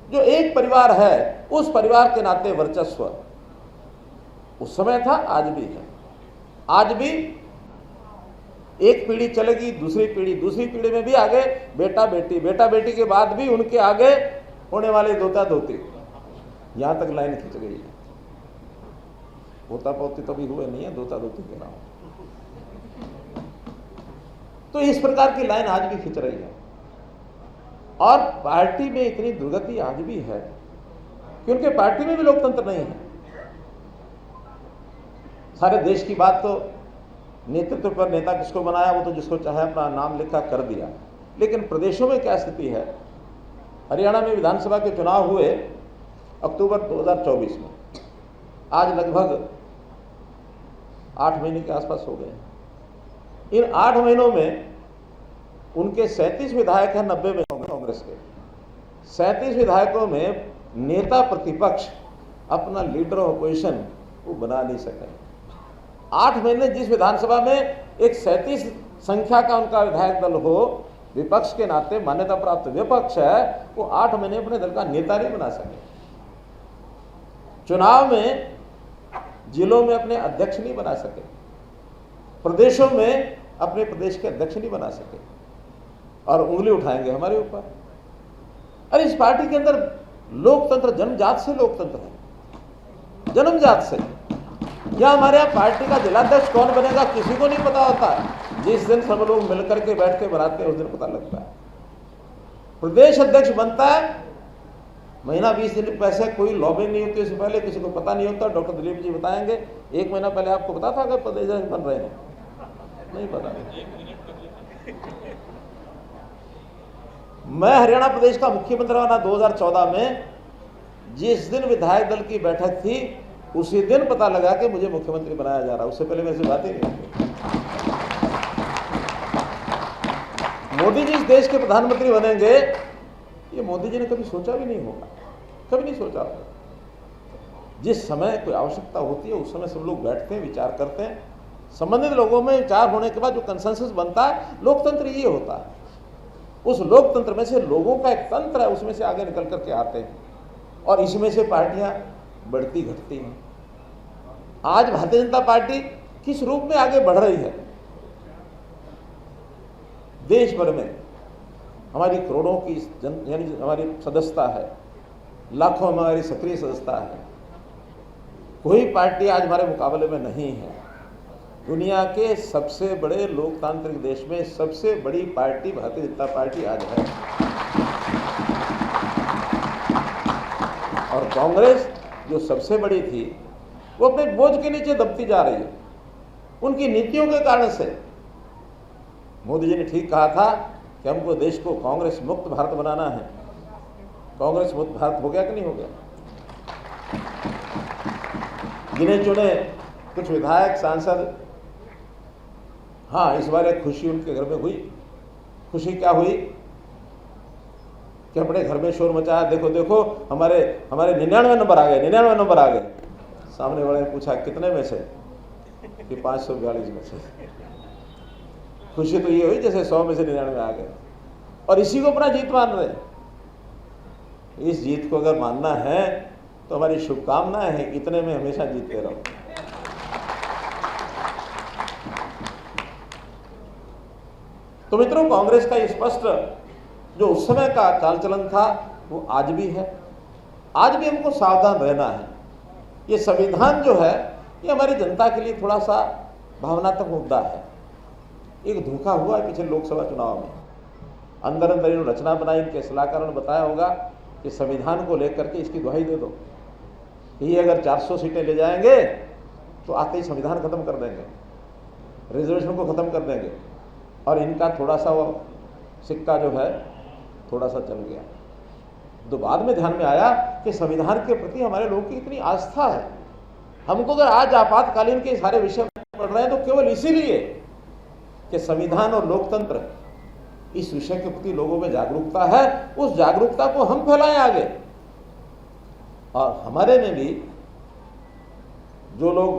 जो एक परिवार है, उस परिवार के नाते वर्चस्व उस समय था, आज भी है। आज भी एक पीढ़ी चलेगी, दूसरी पीढ़ी में भी आगे बेटा बेटी के बाद भी उनके आगे होने वाले दोता दोती, यहां तक लाइन खिंच गई है। पोता पोती तो भी हुए नहीं है, दोता दोती के नाम। तो इस प्रकार की लाइन आज भी खिंच रही है, और पार्टी में इतनी दुर्गति आज भी है क्योंकि पार्टी में भी लोकतंत्र नहीं है। सारे देश की बात तो नेतृत्व पर, नेता किसको बनाया वो तो जिसको चाहे अपना नाम लिखा कर दिया, लेकिन प्रदेशों में क्या स्थिति है। हरियाणा में विधानसभा के चुनाव हुए अक्टूबर 2024 में, आज लगभग 8 महीने के आसपास हो गए। इन 8 महीनों में उनके 37 विधायक हैं 90 में कांग्रेस के। 37 विधायकों में नेता प्रतिपक्ष अपना लीडर ऑफ अपोजिशन वो बना नहीं सके। 8 महीने जिस विधानसभा में एक 37 संख्या का उनका विधायक दल हो, विपक्ष के नाते मान्यता प्राप्त विपक्ष है, वो 8 महीने अपने दल का नेता नहीं बना सके। चुनाव में जिलों में अपने अध्यक्ष नहीं बना सके, प्रदेशों में अपने प्रदेश के अध्यक्ष नहीं बना सके, और उंगली उठाएंगे हमारे ऊपर। अरे इस पार्टी के अंदर लोकतंत्र जन्मजात से लोकतंत्र है, जन्मजात से। या हमारे यहाँ पार्टी का जिलाध्यक्ष कौन बनेगा किसी को नहीं पता होता है। जिस दिन सब लोग मिलकर के बैठ के बनाते हैं उस दिन पता लगता है। प्रदेश अध्यक्ष बनता है, महीना 20 दिन पैसे, कोई लॉबिंग नहीं होती, उससे पहले किसी को पता नहीं होता। डॉक्टर दिलीप जी बताएंगे, 1 महीना पहले आपको पता था कि प्रदेश अध्यक्ष बन रहे हैं? नहीं पता। मैं हरियाणा प्रदेश का मुख्यमंत्री बना 2014 में, जिस दिन विधायक दल की बैठक थी उसी दिन पता लगा कि मुझे मुख्यमंत्री बनाया जा रहा है। उससे पहले मेरे से बात ही नहीं थी। मोदी जी इस देश के प्रधानमंत्री बनेंगे, ये मोदी जी ने कभी सोचा भी नहीं होगा, कभी नहीं सोचा होगा। जिस समय कोई आवश्यकता होती है उस समय सब लोग बैठते हैं, विचार करते हैं। संबंधित लोगों में विचार होने के बाद जो कंसेंसस बनता है, लोकतंत्र ये होता है। उस लोकतंत्र में से लोगों का एक तंत्र है, उसमें से आगे निकल करके आते हैं। और इसमें से पार्टियां बढ़ती घटती हैं। आज भारतीय जनता पार्टी किस रूप में आगे बढ़ रही है? देश भर में हमारी करोड़ों की यानी हमारी सदस्यता है, लाखों में हमारी सक्रिय सदस्यता है। कोई पार्टी आज हमारे मुकाबले में नहीं है। दुनिया के सबसे बड़े लोकतांत्रिक देश में सबसे बड़ी पार्टी भारतीय जनता पार्टी आज है। और कांग्रेस जो सबसे बड़ी थी वो अपने बोझ के नीचे दबती जा रही है, उनकी नीतियों के कारण से। मोदी जी ने ठीक कहा था कि हमको देश को कांग्रेस मुक्त भारत बनाना है। कांग्रेस मुक्त भारत हो गया कि नहीं हो गया? गिने चुने कुछ विधायक सांसद, हाँ, इस बार एक खुशी उनके घर में हुई। खुशी क्या हुई कि अपने घर में शोर मचाया, देखो देखो हमारे 99 नंबर आ गए, 99 नंबर आ गए। सामने वाले ने पूछा कितने में से, कि 542 में से। खुशी तो ये हुई जैसे 100 में से 99 आ गए, और इसी को अपना जीत मान रहे। इस जीत को अगर मानना है तो हमारी शुभकामनाएं हैं, इतने में हमेशा जीतते रहो। तो मित्रों, कांग्रेस का स्पष्ट जो उस समय का चाल चलन था वो आज भी है। आज भी हमको सावधान रहना है। ये संविधान जो है ये हमारी जनता के लिए थोड़ा सा भावनात्मक मुद्दा है। एक धोखा हुआ है पिछले लोकसभा चुनाव में। अंदर अंदर इन्होंने रचना बनाई, इनके सलाहकारों ने बताया होगा कि संविधान को लेकर के इसकी दुहाई दे दो, ये अगर 400 सीटें ले जाएंगे तो आते ही संविधान खत्म कर देंगे, रिजर्वेशन को खत्म कर देंगे। और इनका थोड़ा सा वो सिक्का जो है थोड़ा सा चल गया। तो बाद में ध्यान में आया कि संविधान के प्रति हमारे लोगों की इतनी आस्था है। हमको अगर आज आपातकालीन के सारे विषय पढ़ रहे हैं तो केवल इसीलिए कि संविधान और लोकतंत्र इस विषय के प्रति लोगों में जागरूकता है। उस जागरूकता को हम फैलाएं आगे। और हमारे में भी जो लोग,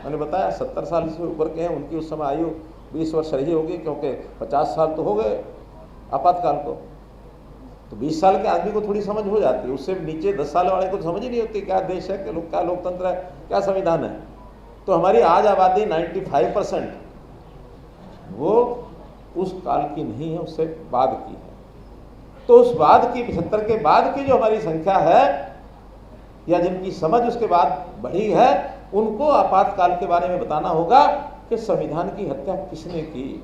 मैंने बताया 70 साल से ऊपर के हैं, उनकी उस समय आयु 20 वर्ष रही होगी, क्योंकि 50 साल तो हो गए आपातकाल को। तो 20 साल के आदमी को थोड़ी समझ हो जाती है, उससे नीचे 10 साल वाले को समझ ही नहीं होती क्या देश है, क्या लोकतंत्र है, क्या संविधान है। तो हमारी आज आबादी 95% वो उस काल की नहीं है, उससे बाद की है। तो उस बाद की 75 के बाद की जो हमारी संख्या है या जिनकी समझ उसके बाद बढ़ी है, उनको आपातकाल के बारे में बताना होगा कि संविधान की हत्या किसने की।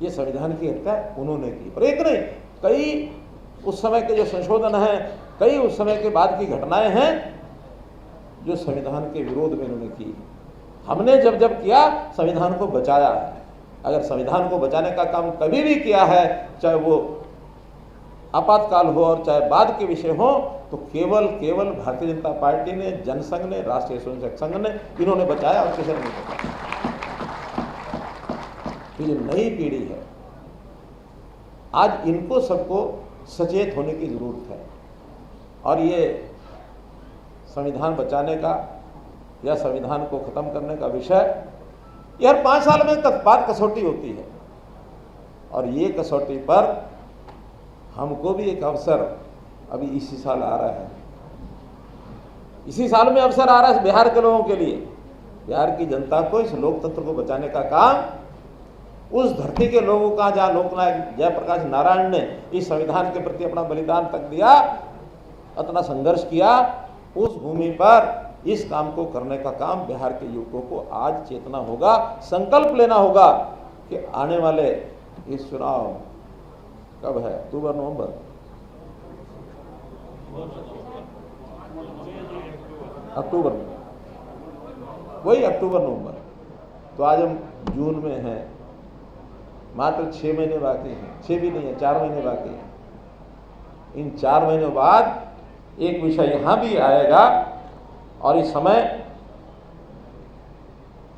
ये संविधान की हत्या उन्होंने की। और एक नहीं, कई उस समय के जो संशोधन हैं, कई उस समय के बाद की घटनाएं हैं जो संविधान के विरोध में उन्होंने की। हमने जब जब किया संविधान को बचाया है। अगर संविधान को बचाने का काम कभी भी किया है, चाहे वो आपातकाल हो और चाहे बाद के विषय हो, तो केवल भारतीय जनता पार्टी ने, जनसंघ ने, राष्ट्रीय स्वयंसेवक संघ ने, इन्होंने बचाया और किसी ने नहीं बचाया। ये नई पीढ़ी है, आज इनको सबको सचेत होने की जरूरत है। और ये संविधान बचाने का या संविधान को खत्म करने का विषय ये हर 5 साल में बाद कसौटी होती है। और ये कसौटी पर हमको भी एक अवसर अभी इसी साल आ रहा है। इसी साल में अवसर आ रहा है बिहार के लोगों के लिए। बिहार की जनता को इस लोकतंत्र को बचाने का काम उस धरती के लोगों का जहाँ लोकनायक जयप्रकाश नारायण ने इस संविधान के प्रति अपना बलिदान तक दिया, अपना संघर्ष किया, उस भूमि पर इस काम को करने का काम बिहार के युवकों को आज चेतना होगा, संकल्प लेना होगा कि आने वाले इस चुनाव कब है, अक्टूबर नवंबर, अक्टूबर में, वही अक्टूबर नवंबर। तो आज हम जून में हैं, मात्र 6 महीने बाकी हैं, 6 भी नहीं है, 4 महीने बाकी हैं। इन 4 महीनों बाद एक विषय यहां भी आएगा और इस समय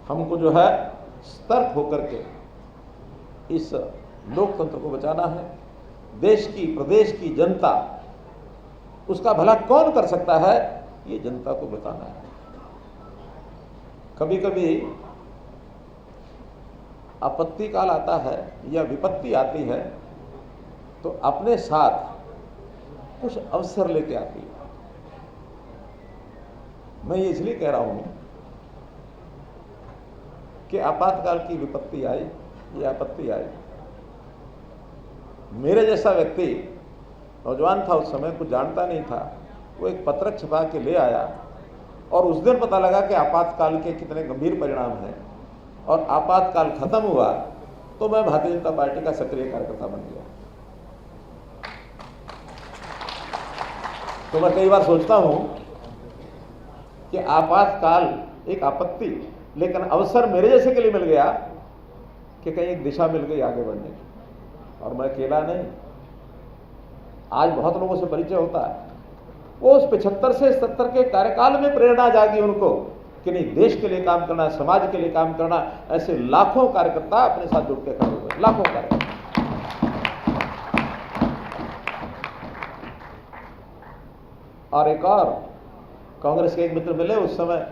हमको जो है सतर्क होकर के इस लोकतंत्र को बचाना है। देश की, प्रदेश की जनता, उसका भला कौन कर सकता है, ये जनता को बताना है। कभी कभी आपत्ति काल आता है या विपत्ति आती है तो अपने साथ कुछ अवसर लेके आती है। मैं ये इसलिए कह रहा हूं कि आपातकाल की विपत्ति आई, ये आपत्ति आई। मेरे जैसा व्यक्ति नौजवान था उस समय, कुछ जानता नहीं था, वो एक पत्रक छपा के ले आया और उस दिन पता लगा कि आपातकाल के कितने गंभीर परिणाम हैं। और आपातकाल खत्म हुआ तो मैं भारतीय जनता पार्टी का सक्रिय कार्यकर्ता बन गया। तो मैं कई बार सोचता हूं कि आपातकाल एक आपत्ति, लेकिन अवसर मेरे जैसे के लिए मिल गया कि कहीं एक दिशा मिल गई आगे बढ़ने की। और मैं अकेला नहीं, आज बहुत लोगों से परिचय होता है, वो उस 75 से 70 के कार्यकाल में प्रेरणा जागी उनको कि नहीं, देश के लिए काम करना, समाज के लिए काम करना। ऐसे लाखों कार्यकर्ता अपने साथ जुड़ के खड़े हुए, लाखों कार्यकर्ता। और एक और कांग्रेस के एक मित्र मिले उस समय,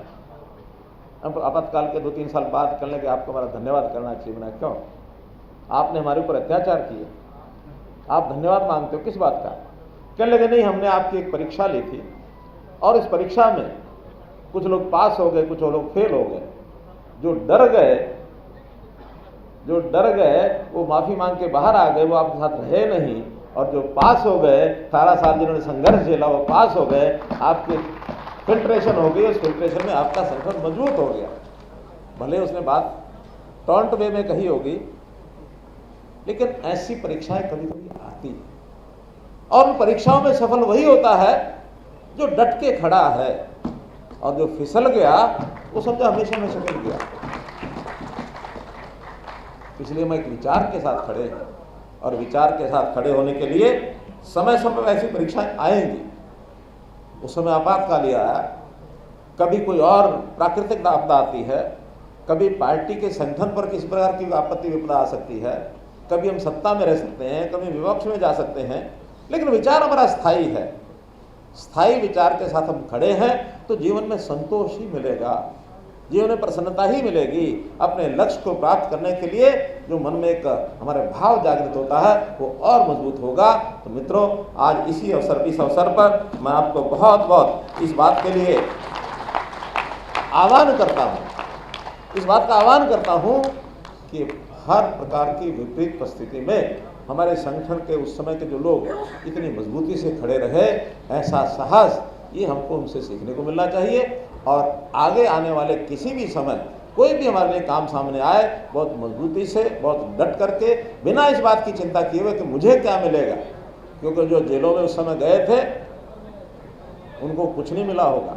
हम आपातकाल के 2-3 साल बाद करने के, आपको हमारा धन्यवाद करना चाहिए। मैंने क्यों? आपने हमारे ऊपर अत्याचार किए, आप धन्यवाद मांगते हो, किस बात का? कहने लगे नहीं, हमने आपकी एक परीक्षा ली थी और इस परीक्षा में कुछ लोग पास हो गए, कुछ लोग फेल हो गए। जो डर गए वो माफी मांग के बाहर आ गए, वो आपके साथ रहे नहीं। और जो पास हो गए, 18 साल जिन्होंने संघर्ष झेला, वो पास हो गए, आपकी फिल्ट्रेशन हो गई, उस फिल्ट्रेशन में आपका संगठन मजबूत हो गया। भले उसने बात टॉन्ट वे में कही होगी, लेकिन ऐसी परीक्षाएं कभी कभी आती हैं और उन परीक्षाओं में सफल वही होता है जो डट के खड़ा है, और जो फिसल गया वो समझा हमेशा में सफल गया। इसलिए मैं एक विचार के साथ खड़े हैं, और विचार के साथ खड़े होने के लिए समय समय पर ऐसी परीक्षाएं आएंगी। उस समय आपातकाल आया, कभी कोई और प्राकृतिक आपदा आती है, कभी पार्टी के संगठन पर किसी प्रकार की आपत्ति विपदा आ सकती है, कभी हम सत्ता में रह सकते हैं, कभी विपक्ष में जा सकते हैं, लेकिन विचार हमारा स्थायी है। स्थायी विचार के साथ हम खड़े हैं तो जीवन में संतोष ही मिलेगा, जीवन में प्रसन्नता ही मिलेगी। अपने लक्ष्य को प्राप्त करने के लिए जो मन में एक हमारे भाव जागृत होता है वो और मजबूत होगा। तो मित्रों, आज इस अवसर पर मैं आपको बहुत बहुत इस बात के लिए आह्वान करता हूं कि हर प्रकार की विपरीत परिस्थिति में हमारे संगठन के उस समय के जो लोग इतनी मजबूती से खड़े रहे, ऐसा साहस, ये हमको उनसे सीखने को मिलना चाहिए। और आगे आने वाले किसी भी समय कोई भी हमारे लिए काम सामने आए, बहुत मजबूती से, बहुत डट करके, बिना इस बात की चिंता किए हुए कि मुझे क्या मिलेगा, क्योंकि जो जेलों में उस समय गए थे उनको कुछ नहीं मिला होगा।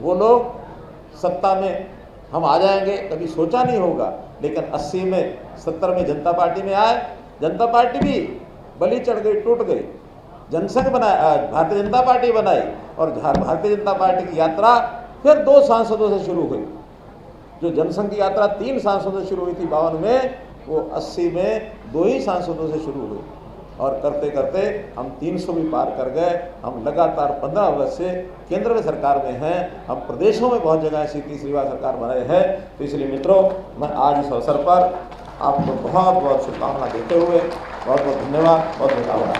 वो लोग सत्ता में हम आ जाएंगे कभी सोचा नहीं होगा, लेकिन 80 में 70 में जनता पार्टी में आए, जनता पार्टी भी बलि चढ़ गई, टूट गई। जनसंघ बनाया, भारतीय जनता पार्टी बनाई, और भारतीय जनता पार्टी की यात्रा फिर 2 सांसदों से शुरू हुई। जो जनसंघ की यात्रा 3 सांसदों से शुरू हुई थी 52 में, वो 80 में 2 ही सांसदों से शुरू हुई, और करते करते हम 300 भी पार कर गए। हम लगातार 15 वर्ष से केंद्र में सरकार में हैं, हम प्रदेशों में बहुत जगह ऐसी तीसरी बार सरकार बनाए हैं। तो इसलिए मित्रों, मैं आज इस अवसर पर आपको बहुत बहुत शुभकामना देते हुए बहुत बहुत धन्यवाद, बहुत बहुत आभार।